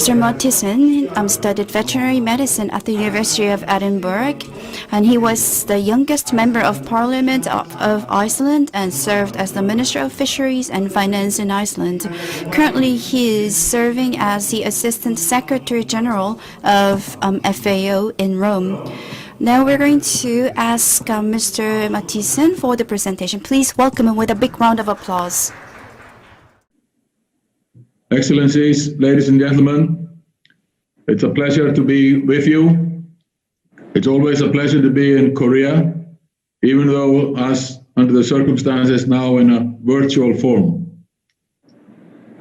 Mr. Mathiesen studied veterinary medicine at the University of Edinburgh, and he was the youngest member of Parliament of Iceland and served as the Minister of Fisheries and Finance in Iceland. Currently, he is serving as the Assistant Secretary General of FAO in Rome. Now we're going to ask Mr. Mathiesen for the presentation. Please welcome him with a big round of applause. Excellencies, ladies and gentlemen, it's a pleasure to be with you. It's always a pleasure to be in Korea, even though as under the circumstances now in a virtual form.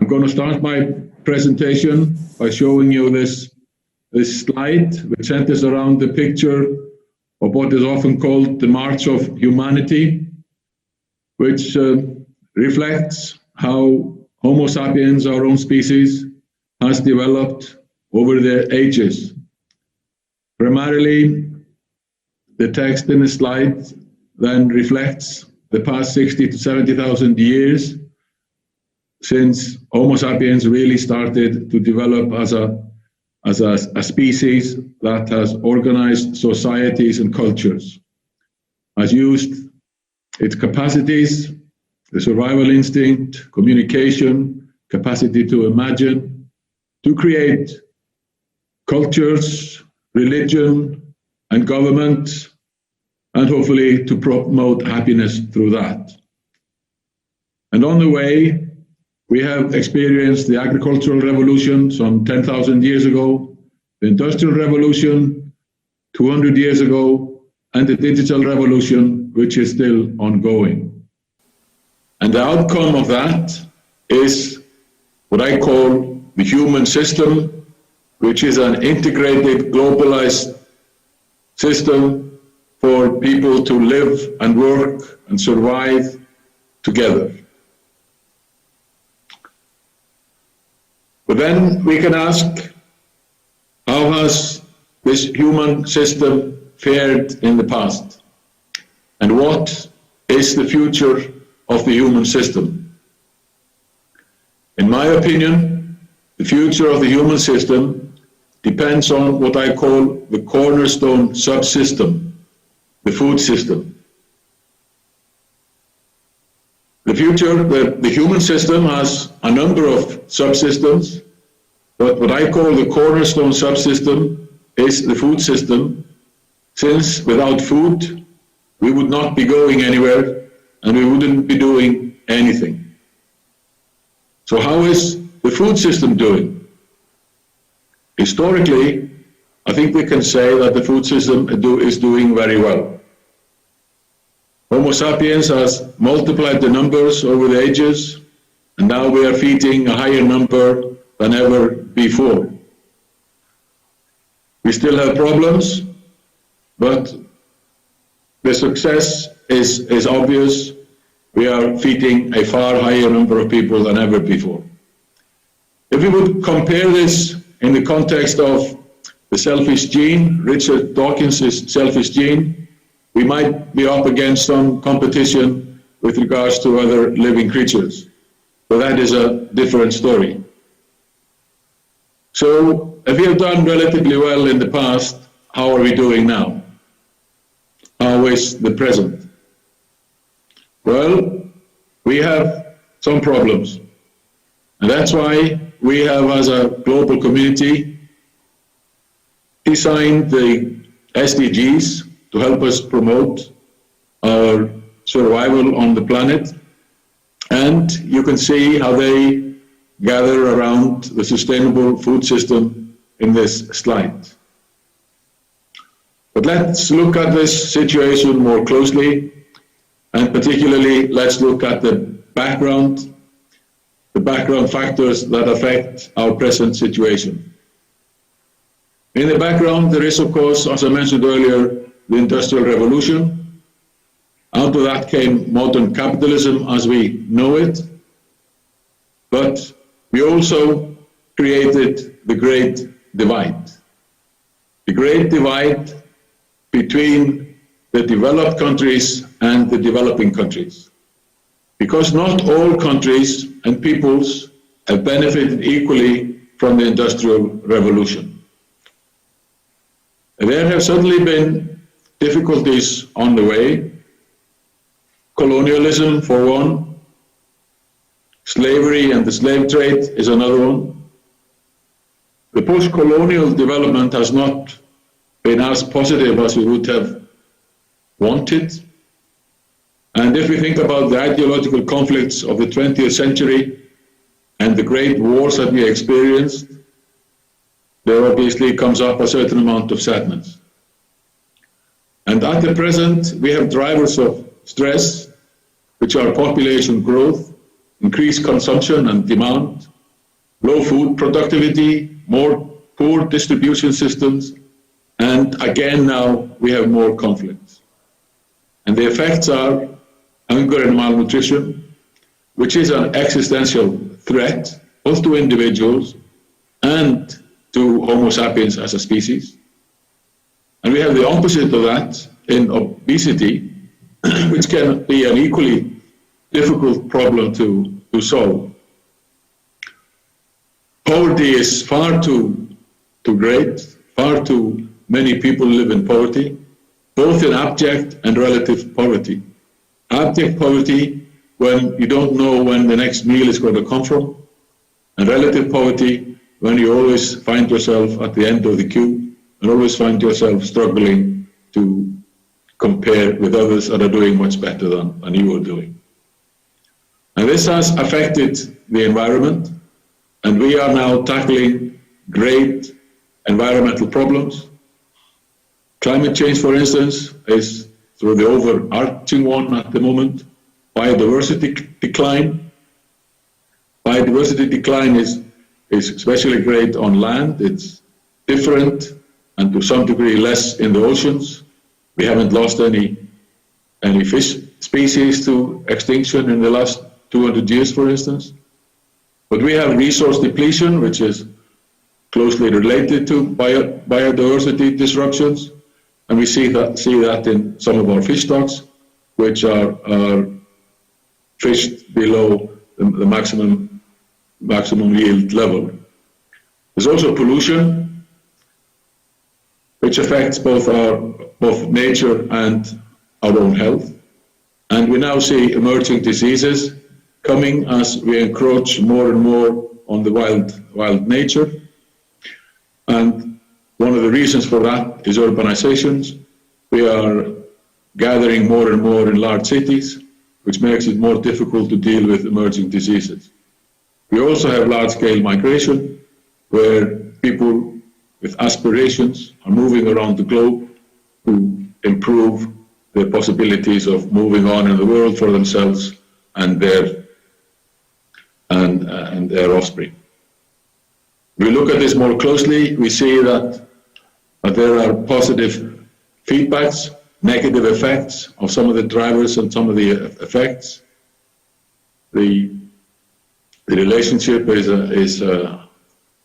I'm going to start my presentation by showing you this slide, which centers around the picture of what is often called the March of Humanity, which reflects how Homo sapiens, our own species, has developed over the ages. Primarily, the text in the slide then reflects the past 60 to 70,000 years since Homo sapiens really started to develop as a species that has organized societies and cultures, has used its capacities, the survival instinct, communication, capacity to imagine, to create cultures, religion, and government, and hopefully to promote happiness through that. And on the way, we have experienced the agricultural revolution some 10,000 years ago, the industrial revolution 200 years ago, and the digital revolution, which is still ongoing. And the outcome of that is what I call the human system, which is an integrated, globalized system for people to live and work and survive together. But then we can ask, how has this human system fared in the past? And what is the future of the human system? In my opinion, the future of the human system depends on what I call the cornerstone subsystem, the food system. The human system has a number of subsystems, but what I call the cornerstone subsystem is the food system, since without food, we would not be going anywhere and we wouldn't be doing anything. So how is the food system doing? Historically, I think we can say that the food system is doing very well. Homo sapiens has multiplied the numbers over the ages, and now we are feeding a higher number than ever before. We still have problems, but the success is obvious. We are feeding a far higher number of people than ever before. If we would compare this in the context of the selfish gene, Richard Dawkins' selfish gene, we might be up against some competition with regards to other living creatures. But that is a different story. So if we have done relatively well in the past, how are we doing now? How is the present? Well, we have some problems. And that's why we have, as a global community, designed the SDGs to help us promote our survival on the planet. And you can see how they gather around the sustainable food system in this slide. But let's look at this situation more closely, and particularly let's look at the background factors that affect our present situation. In the background, there is, of course, as I mentioned earlier, the Industrial Revolution. Out of that came modern capitalism as we know it, but we also created the Great Divide. The Great Divide between the developed countries and the developing countries. Because not all countries and peoples have benefited equally from the Industrial Revolution. There have certainly been difficulties on the way. Colonialism, for one. Slavery and the slave trade is another one. The post-colonial development has not been as positive as we would have wanted. And if we think about the ideological conflicts of the 20th century and the great wars that we experienced, there obviously comes up a certain amount of sadness. And at the present, we have drivers of stress, which are population growth, increased consumption and demand, low food productivity, more poor distribution systems, and again now we have more conflicts. And the effects are hunger and malnutrition, which is an existential threat both to individuals and to Homo sapiens as a species. And we have the opposite of that in obesity, which can be an equally difficult problem to solve. Poverty is far too great, far too many people live in poverty, both in abject and relative poverty. Abject poverty when you don't know when the next meal is going to come from, and relative poverty when you always find yourself at the end of the queue and always find yourself struggling to compare with others that are doing much better than you are doing. And this has affected the environment, and we are now tackling great environmental problems. Climate change, for instance, is sort of the overarching one at the moment. Biodiversity decline. Biodiversity decline is especially great on land. It's different and to some degree less in the oceans. We haven't lost any fish species to extinction in the last 200 years, for instance. But we have resource depletion, which is closely related to biodiversity disruptions. And we see that in some of our fish stocks, which are fished below the maximum yield level. There's also pollution, which affects both nature and our own health. And we now see emerging diseases coming as we encroach more and more on the wild nature. And one of the reasons for that is urbanizations. We are gathering more and more in large cities, which makes it more difficult to deal with emerging diseases. We also have large-scale migration, where people with aspirations are moving around the globe to improve the possibilities of moving on in the world for themselves and their offspring. We look at this more closely, we see that there are positive feedbacks, negative effects of some of the drivers and some of the effects. The relationship is a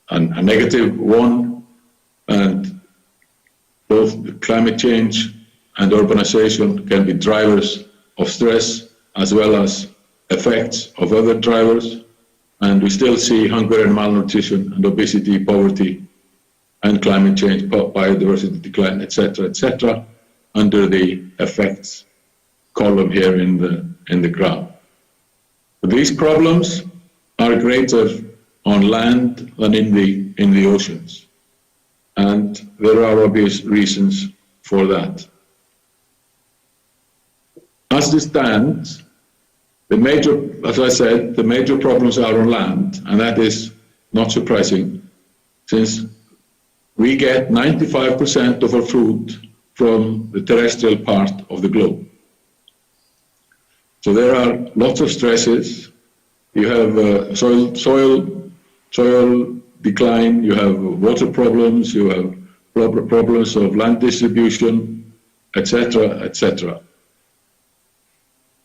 negative one, and both climate change and urbanization can be drivers of stress as well as effects of other drivers. And we still see hunger and malnutrition and obesity, poverty, and climate change, biodiversity decline, etc., under the effects column here in the graph. But these problems are greater on land than in the oceans, and there are obvious reasons for that. As it stands, as I said, the major problems are on land, and that is not surprising, since we get 95% of our food from the terrestrial part of the globe. So there are lots of stresses. You have soil decline, you have water problems, you have problems of land distribution, etc.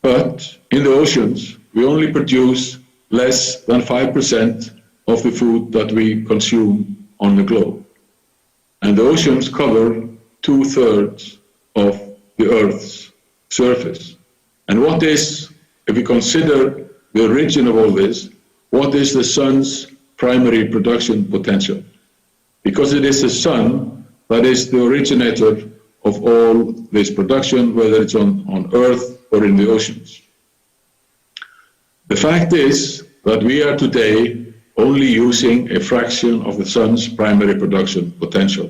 But in the oceans, we only produce less than 5% of the food that we consume on the globe. And the oceans cover 2/3 of the Earth's surface. And what is, if we consider the origin of all this, what is the sun's primary production potential, because it is the sun that is the originator of all this production, whether it's on Earth or in the oceans. The fact is that we are today only using a fraction of the sun's primary production potential.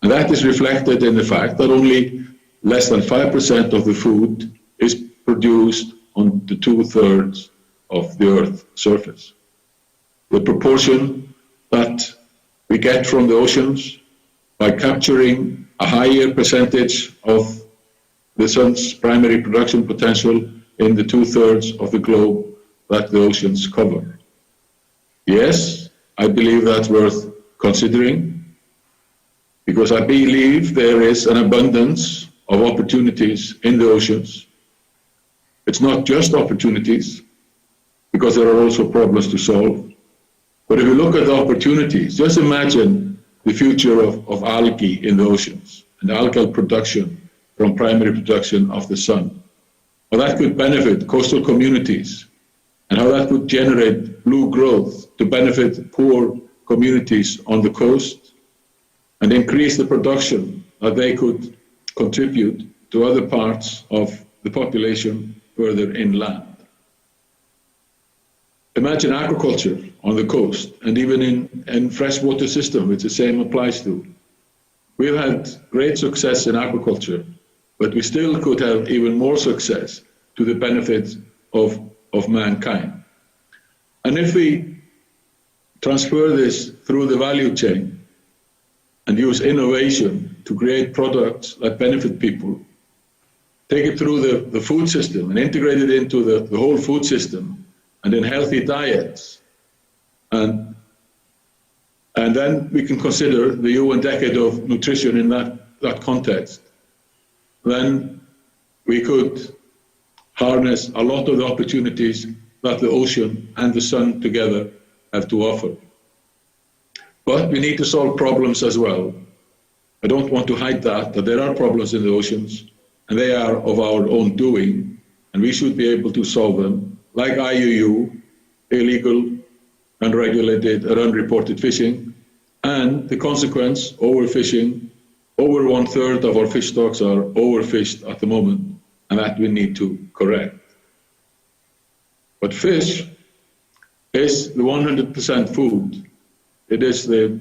And that is reflected in the fact that only less than 5% of the food is produced on the 2/3 of the Earth's surface. The proportion that we get from the oceans by capturing a higher percentage of the sun's primary production potential in the 2/3 of the globe that the oceans cover. Yes, I believe that's worth considering, because I believe there is an abundance of opportunities in the oceans. It's not just opportunities, because there are also problems to solve. But if you look at the opportunities, just imagine the future of algae in the oceans and algal production from primary production of the sun. How that could benefit coastal communities, and how that could generate blue growth to benefit poor communities on the coast, and increase the production that they could contribute to other parts of the population further inland. Imagine agriculture on the coast, and even in freshwater system, which the same applies to. We've had great success in agriculture, but we still could have even more success to the benefit of mankind. And if we transfer this through the value chain and use innovation to create products that benefit people, take it through the food system and integrate it into the whole food system and in healthy diets, and then we can consider the UN decade of nutrition in that context, then we could harness a lot of the opportunities that the ocean and the sun together have to offer. But we need to solve problems as well. I don't want to hide that there are problems in the oceans, and they are of our own doing, and we should be able to solve them, like IUU, illegal, unregulated, or unreported fishing, and the consequence, overfishing. Over 1/3 of our fish stocks are overfished at the moment, and that we need to correct. But fish is the 100% food. It is the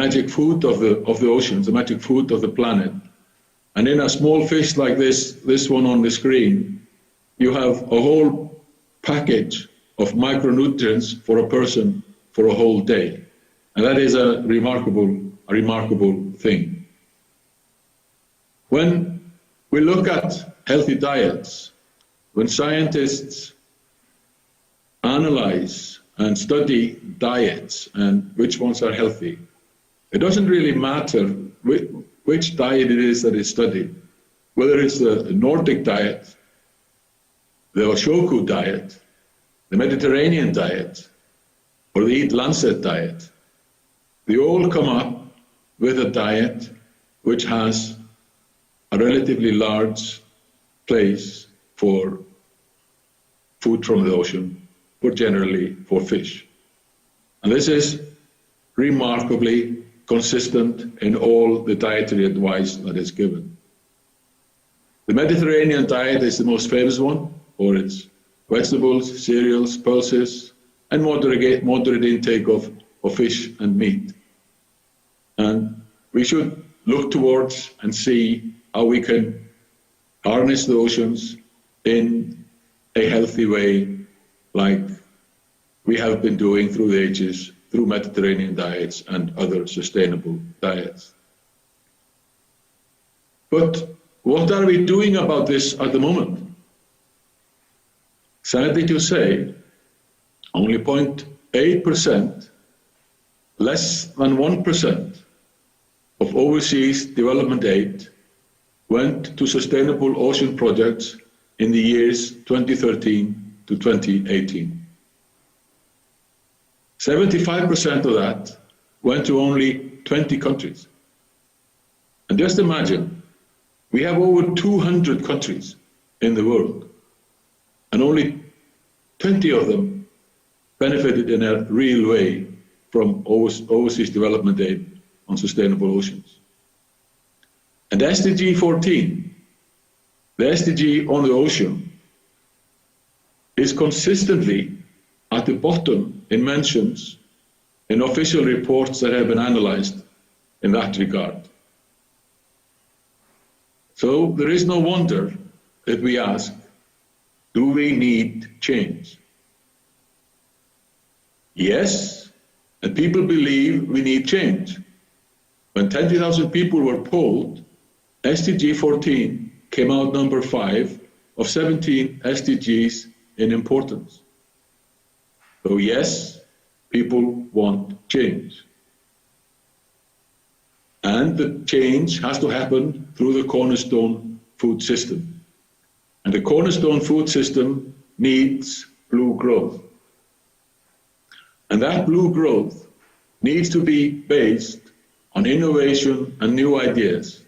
magic food of the oceans, the magic food of the planet. And in a small fish like this one on the screen, you have a whole package of micronutrients for a person for a whole day. And that is a remarkable thing. When we look at healthy diets, when scientists analyze and study diets and which ones are healthy, it doesn't really matter which diet it is that is studied, whether it's the Nordic diet, the Oshoku diet, the Mediterranean diet, or the Eat Lancet diet. They all come up with a diet which has a relatively large place for food from the ocean, but generally for fish. And this is remarkably consistent in all the dietary advice that is given. The Mediterranean diet is the most famous one for its vegetables, cereals, pulses, and moderate intake of fish and meat. And we should look towards and see how we can harness the oceans in a healthy way, like we have been doing through the ages, through Mediterranean diets and other sustainable diets. But what are we doing about this at the moment? Sadly to say, only 0.8%, less than 1% of overseas development aid went to sustainable ocean projects in the years 2013 to 2018. 75% of that went to only 20 countries. And just imagine, we have over 200 countries in the world, and only 20 of them benefited in a real way from overseas development aid on sustainable oceans. And SDG 14, the SDG on the ocean, is consistently at the bottom in mentions in official reports that have been analyzed in that regard. So there is no wonder that we ask, do we need change? Yes, and people believe we need change. When 20,000 people were polled, SDG 14 came out number 5 of 17 SDGs in importance. So yes, people want change. And the change has to happen through the cornerstone food system. And the cornerstone food system needs blue growth. And that blue growth needs to be based on innovation and new ideas.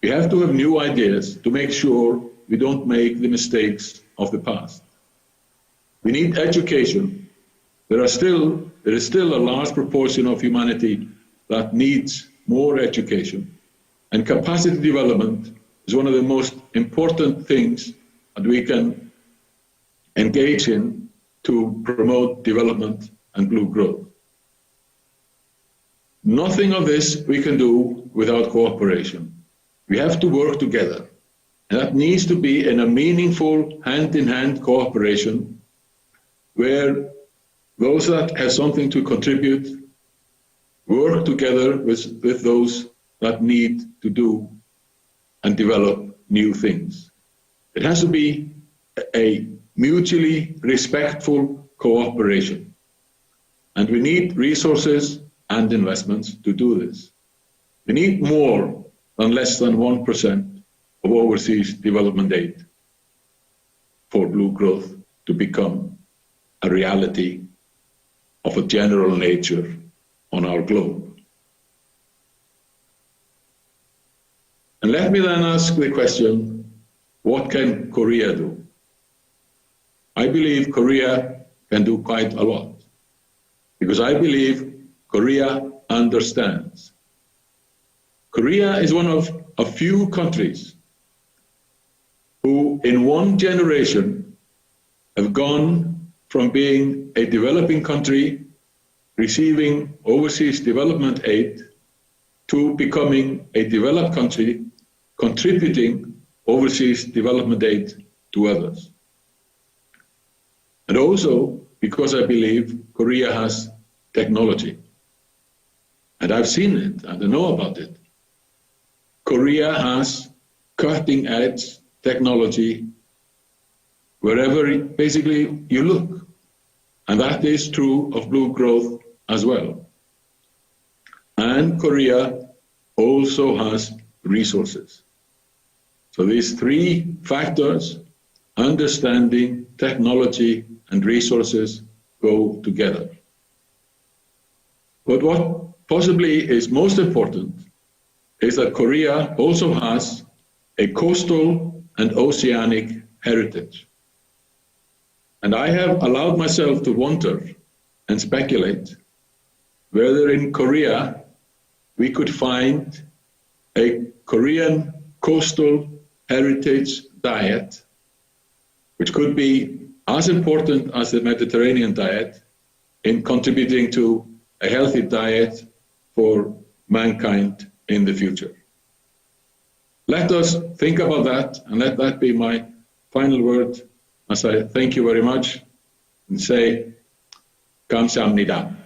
We have to have new ideas to make sure we don't make the mistakes of the past. We need education. There is still a large proportion of humanity that needs more education. And capacity development is one of the most important things that we can engage in to promote development and blue growth. Nothing of this we can do without cooperation. We have to work together. And that needs to be in a meaningful hand-in-hand cooperation where those that have something to contribute work together with those that need to do and develop new things. It has to be a mutually respectful cooperation. And we need resources and investments to do this. We need more than less than 1% of overseas development aid for blue growth to become a reality of a general nature on our globe. And let me then ask the question, what can Korea do? I believe Korea can do quite a lot, because I believe Korea understands. Korea is one of a few countries who in one generation have gone from being a developing country receiving overseas development aid to becoming a developed country contributing overseas development aid to others. And also because I believe Korea has technology. And I've seen it and I know about it. Korea has cutting edge technology wherever basically you look. And that is true of blue growth as well. And Korea also has resources. So these three factors, understanding, technology, and resources, go together. But what possibly is most important is that Korea also has a coastal and oceanic heritage. And I have allowed myself to wonder and speculate whether in Korea we could find a Korean coastal heritage diet, which could be as important as the Mediterranean diet in contributing to a healthy diet for mankind in the future. Let us think about that, and let that be my final word as I thank you very much and say, 감사합니다.